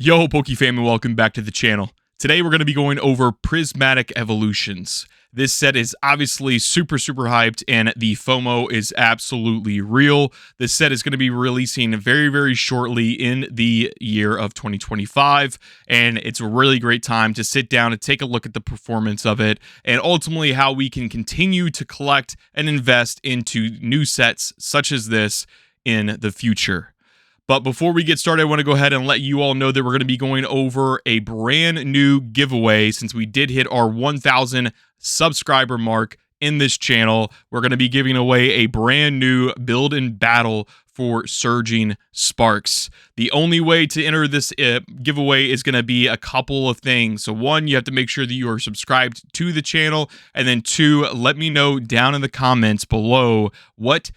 Yo, Poke family, welcome back to the channel. Today we're going to be going over Prismatic Evolutions. This set is obviously super hyped and the FOMO is absolutely real. This set is going to be releasing very shortly in the year of 2025, and it's a really great time to sit down and take a look at the performance of it and ultimately how we can continue to collect and invest into new sets such as this in the future. But before we get started, I want to go ahead and let you all know that we're going to be going over a brand new giveaway since we did hit our 1,000 subscriber mark in this channel. We're going to be giving away a brand new build and battle for Surging Sparks. The only way to enter this giveaway is going to be a couple of things. So one, you have to make sure that you are subscribed to the channel. And then two, let me know down in the comments below what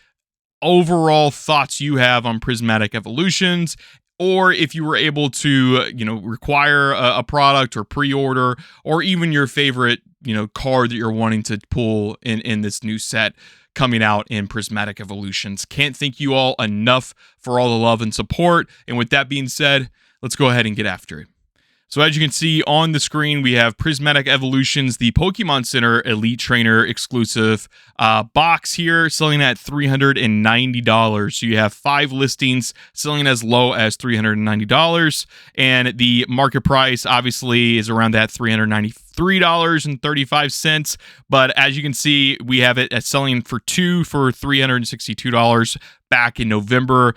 overall thoughts you have on Prismatic Evolutions, or if you were able to, require a product or pre-order, or even your favorite, card that you're wanting to pull in this new set coming out in Prismatic Evolutions. Can't thank you all enough for all the love and support. And with that being said, let's go ahead and get after it. So as you can see on the screen, we have Prismatic Evolutions, the Pokemon Center Elite Trainer exclusive box here, selling at $390. So you have 5 listings selling as low as $390, and the market price obviously is around that $393.35. But as you can see, we have it selling for $362 back in November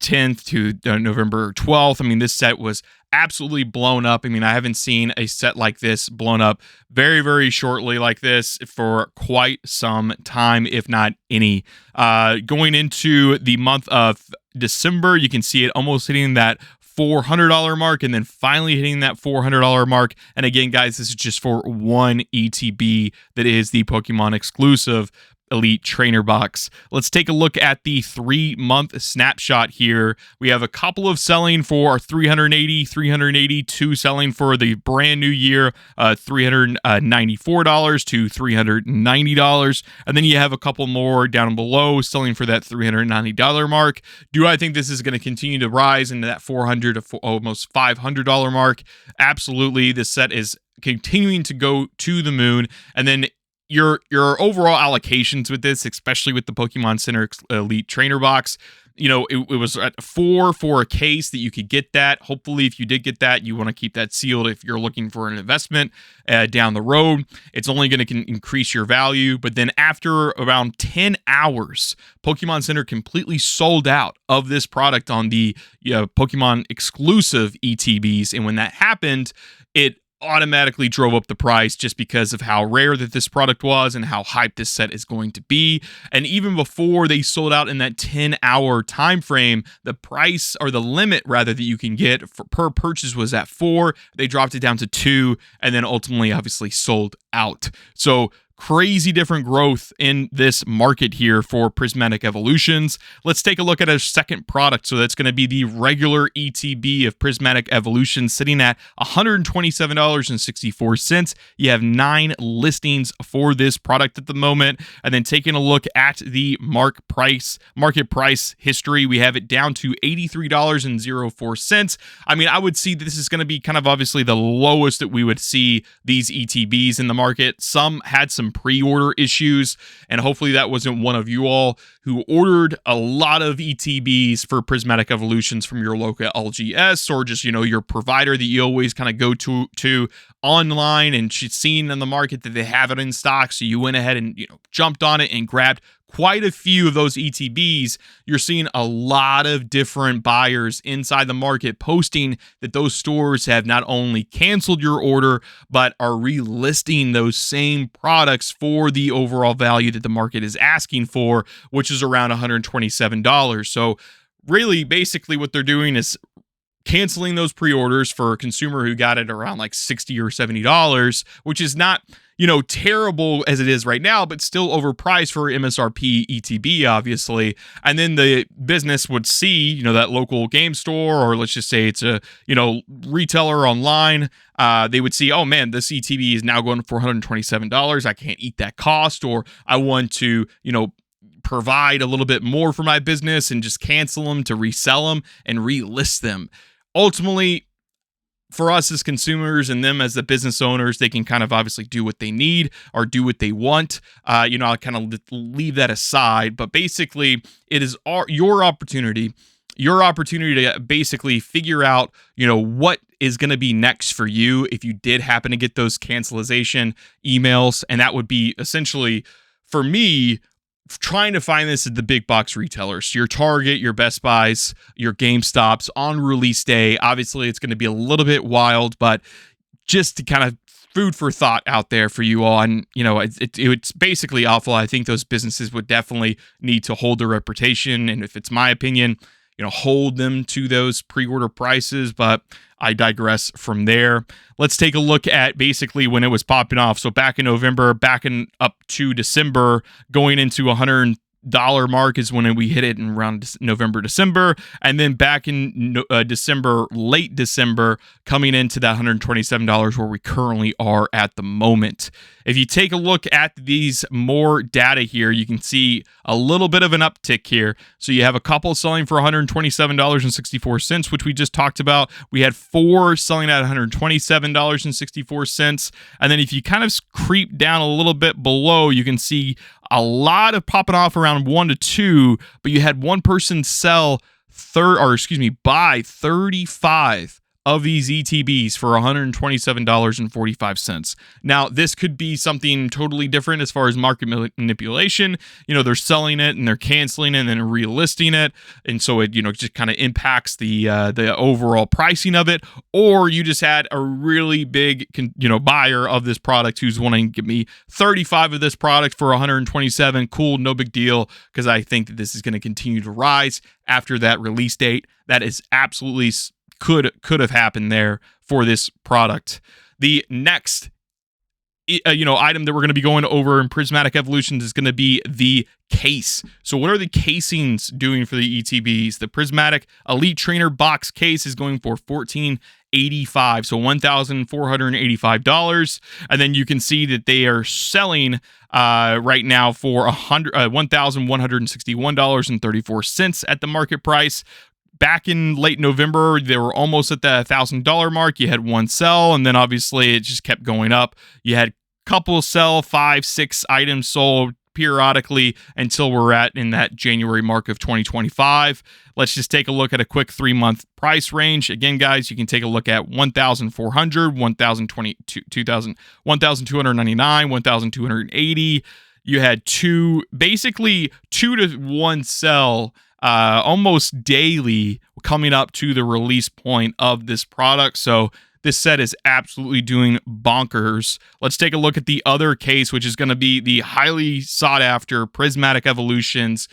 10th to November 12th. I mean, this set was absolutely blown up. I mean, I haven't seen a set like this blown up very shortly like this for quite some time, if not any. Going into the month of December, you can see it almost hitting that $400 mark and then finally hitting that $400 mark. And again, guys, this is just for one ETB that is the Pokemon exclusive Elite Trainer box. Let's take a look at the 3-month snapshot here. We have a couple of selling for 380, 382 selling for the brand new year, $394 to $390. And then you have a couple more down below selling for that $390 mark. Do I think this is going to continue to rise into that $400 to almost $500 mark? Absolutely. This set is continuing to go to the moon. And then your overall allocations with this, especially with the Pokemon Center Elite Trainer box, it was at 4 for a case that you could get that. Hopefully, if you did get that, you want to keep that sealed if you're looking for an investment down the road. It's only going to increase your value. But then after around 10 hours, Pokemon Center completely sold out of this product on the Pokemon exclusive ETBs. And when that happened, it automatically drove up the price just because of how rare that this product was and how hyped this set is going to be. And even before they sold out in that 10-hour time frame, the price, or the limit rather, that you can get per purchase was at 4. They dropped it down to 2 and then ultimately obviously sold out. So crazy different growth in this market here for Prismatic Evolutions. Let's take a look at a second product. So that's going to be the regular ETB of Prismatic Evolution, sitting at $127.64. You have 9 listings for this product at the moment. And then taking a look at the market price history, we have it down to $83.04. I mean, I would see this is going to be kind of obviously the lowest that we would see these ETBs in the market. Some had some pre-order issues, and hopefully that wasn't one of you all who ordered a lot of ETBs for Prismatic Evolutions from your local LGS or just, your provider that you always kind of go to online, and she's seen in the market that they have it in stock. So you went ahead and, jumped on it and grabbed quite a few of those ETBs. You're seeing a lot of different buyers inside the market posting that those stores have not only canceled your order, but are relisting those same products for the overall value that the market is asking for, which is around $127. So really, basically what they're doing is canceling those pre-orders for a consumer who got it around like $60 or $70, which is not, terrible as it is right now, but still overpriced for MSRP ETB, obviously. And then the business would see, that local game store, or let's just say it's a, retailer online. They would see, oh man, this ETB is now going for $127. I can't eat that cost, or I want to, provide a little bit more for my business and just cancel them to resell them and relist them. Ultimately, for us as consumers and them as the business owners, they can kind of obviously do what they need or do what they want. I'll kind of leave that aside, but basically it is your opportunity to basically figure out, what is going to be next for you if you did happen to get those cancellation emails. And that would be essentially, for me, trying to find this at the big box retailers, your Target, your Best Buys, your GameStops on release day. Obviously, it's going to be a little bit wild, but just to kind of food for thought out there for you all. And, it's basically awful. I think those businesses would definitely need to hold their reputation. And if it's my opinion, hold them to those pre-order prices, but I digress from there. Let's take a look at basically when it was popping off. So back in November, up to December, going into $100 mark is when we hit it in around November, December. And then back in December, late December, coming into that $127 where we currently are at the moment. If you take a look at these more data here, you can see a little bit of an uptick here. So you have a couple selling for $127.64, which we just talked about. We had 4 selling at $127.64. And then if you kind of creep down a little bit below, you can see a lot of popping off around 1 to 2, but you had one person buy 35 of these ETBs for $127.45. Now, this could be something totally different as far as market manipulation. They're selling it and they're canceling it and then relisting it. And so it, just kind of impacts the overall pricing of it. Or you just had a really big, buyer of this product who's wanting to give me 35 of this product for $127. Cool, no big deal, because I think that this is going to continue to rise after that release date. That is absolutely could have happened there for this product. The next item that we're going to be going over in Prismatic Evolutions is going to be the case. So what are the casings doing for the ETBs? The Prismatic Elite Trainer box case is going for $1,485, so $1,485. And then you can see that they are selling right now for $1,161.34 at the market price. Back in late November, they were almost at the $1,000 mark. You had one sell, and then obviously it just kept going up. You had a couple sell, 5, 6 items sold periodically until we're in that January mark of 2025. Let's just take a look at a quick 3-month price range. Again, guys, you can take a look at $1,400, $1,299, $1,280. You had 2 to 1 sell almost daily coming up to the release point of this product. So this set is absolutely doing bonkers. Let's take a look at the other case, which is going to be the highly sought after Prismatic Evolutions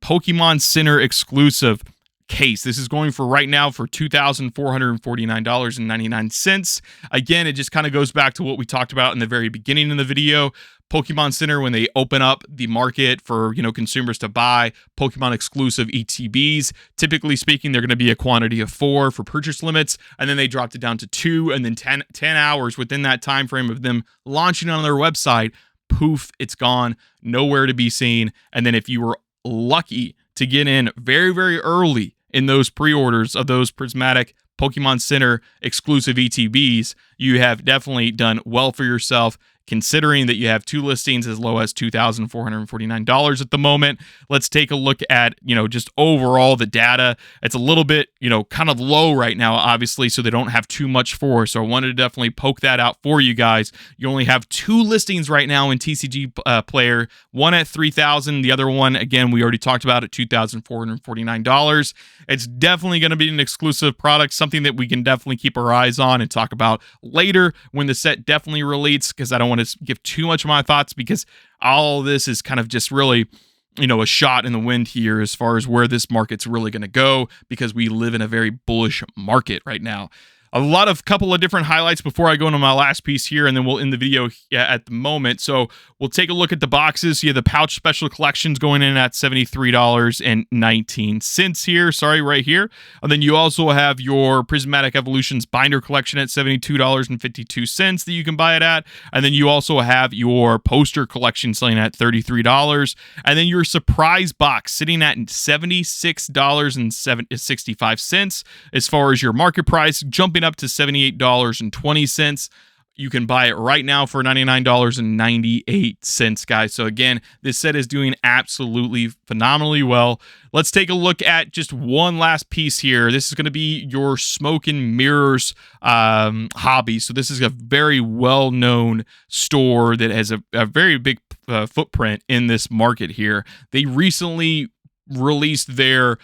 Pokemon Center exclusive case. This is going for right now for $2,449.99. Again, it just kind of goes back to what we talked about in the very beginning of the video. Pokemon Center, when they open up the market for consumers to buy Pokemon exclusive ETBs, typically speaking, they're going to be a quantity of 4 for purchase limits, and then they dropped it down to 2, and then 10 hours within that time frame of them launching on their website, poof, it's gone, nowhere to be seen. And then if you were lucky to get in very, very early in those pre-orders of those Prismatic Pokemon Center exclusive ETBs, you have definitely done well for yourself, considering that you have 2 listings as low as $2,449 at the moment. Let's take a look at, just overall the data. It's a little bit, kind of low right now, obviously, so they don't have too much for. So I wanted to definitely poke that out for you guys. You only have 2 listings right now in TCG Player, one at $3,000. The other one, again, we already talked about at $2,449. It's definitely going to be an exclusive product, something that we can definitely keep our eyes on and talk about later when the set definitely releases, because I don't want to give too much of my thoughts, because all this is kind of just really a shot in the wind here as far as where this market's really going to go, because we live in a very bullish market right now. A couple of different highlights before I go into my last piece here, and then we'll end the video at the moment. So we'll take a look at the boxes. You have the pouch special collections going in at $73.19 here. Sorry, right here. And then you also have your Prismatic Evolutions binder collection at $72.52 that you can buy it at. And then you also have your poster collection selling at $33. And then your surprise box sitting at $76.65 as far as your market price, jumping jumping up to $78.20. You can buy it right now for $99.98, guys. So again, this set is doing absolutely phenomenally well. Let's take a look at just one last piece here. This is going to be your smoke and mirrors hobby. So this is a very well-known store that has a very big footprint in this market here. They recently released their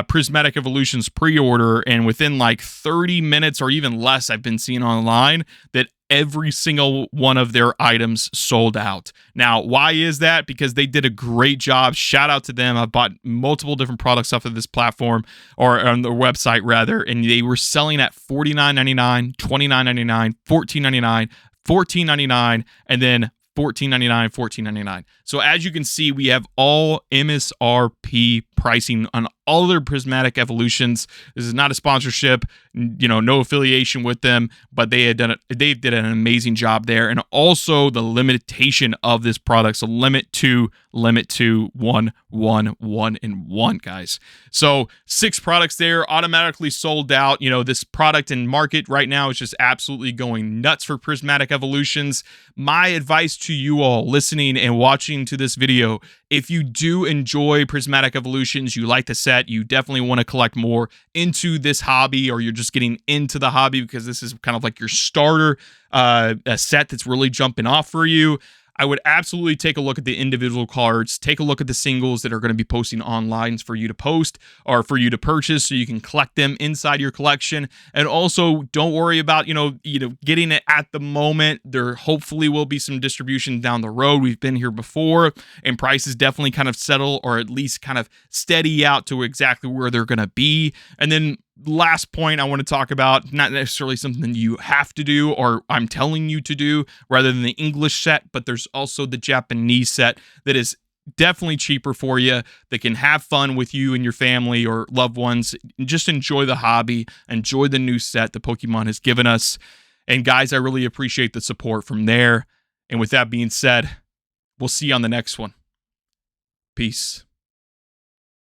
Prismatic Evolutions pre-order, and within like 30 minutes or even less, I've been seeing online that every single one of their items sold out. Now, why is that? Because they did a great job. Shout out to them. I've bought multiple different products off of this platform, or on their website rather, and they were selling at $49.99, $29.99, $14.99, $14.99, and then $14.99, $14.99. So as you can see, we have all MSRP pricing on all their Prismatic Evolutions. This is not a sponsorship, no affiliation with them, but they did an amazing job there. And also the limitation of this product. So limit to 1, 1, 1, and 1, guys. So 6 products there automatically sold out. This product and market right now is just absolutely going nuts for Prismatic Evolutions. My advice to you all listening and watching to this video, if you do enjoy Prismatic Evolutions, you like the set, you definitely want to collect more into this hobby, or you're just getting into the hobby because this is kind of like your starter a set that's really jumping off for you, I would absolutely take a look at the individual cards, take a look at the singles that are going to be posting online for you to post or for you to purchase so you can collect them inside your collection. And also don't worry about, getting it at the moment. There hopefully will be some distribution down the road. We've been here before, and prices definitely kind of settle, or at least kind of steady out to exactly where they're going to be. And then last point I want to talk about, not necessarily something you have to do or I'm telling you to do, rather than the English set, but there's also the Japanese set that is definitely cheaper for you, that can have fun with you and your family or loved ones. Just enjoy the hobby, enjoy the new set that Pokemon has given us. And guys, I really appreciate the support from there. And with that being said, we'll see you on the next one. Peace.